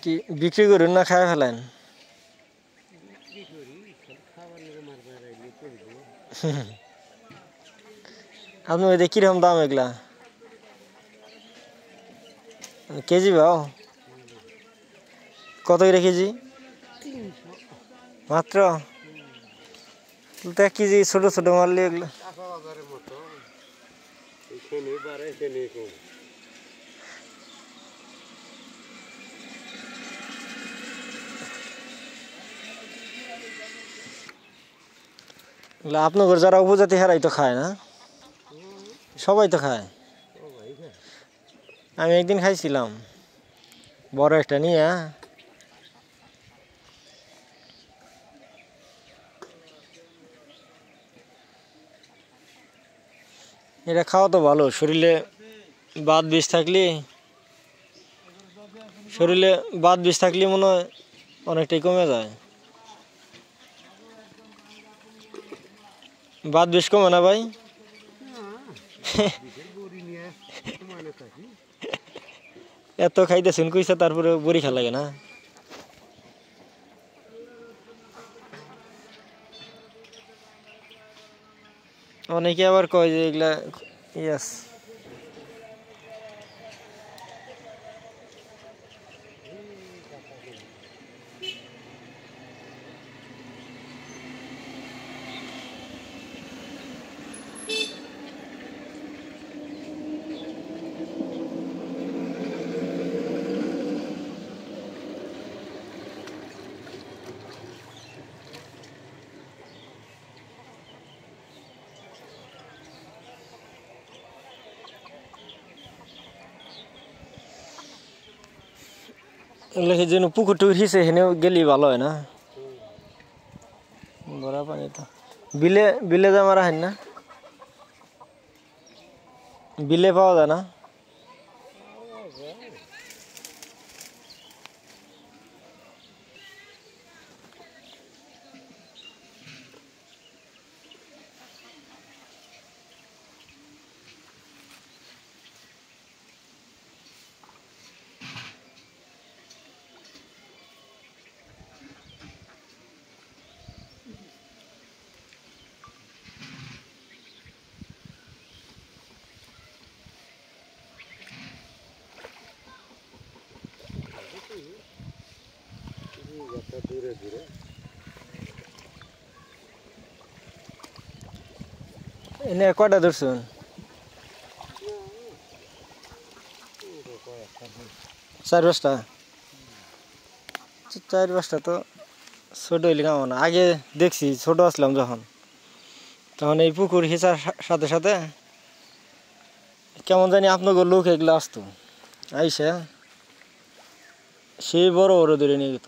কি বিক্রি করুন না খায় ফেলেন? আপনি ওই কিরকম দাম এগুলা কেজি ভাও? কত করে কেজি? মাত্র এক কেজি ছোট ছোট মারলে এগুলো আপনাদের যারা উপজাতি হেরাই তো খায় না? সবাই তো খায়। আমি একদিন খাইছিলাম বড় একটা নিয়ে। এটা খাওয়া তো ভালো, শরীরে বাত বিষ থাকলে মনে হয় অনেকটাই কমে যায়। বাত বিষ কমে না ভাই? এত খাইতেছেন কইছে তারপরে বড়ি খা লাগে না? অনেকে আবার কয় যে এগুলা ইয়াস যেন পুকুর টুকুর হিসে হেনে গেলে ভালো হয় না? ভরা পানি তো বিলে যা মারা হয় না? বিলে পাওয়া যায় না? এনে কয়টা ধরছুন? 4-5টা। 4-5টা তো ছোট হইলে কেমন? আগে দেখছি ছোট আসলাম যখন, তখন এই পুকুর হিসার সাথে সাথে কেমন জানি আপনাকে লোক এগুলো আসতো, আইসা সেই বড় বড় ধরে নিয়ে যেত।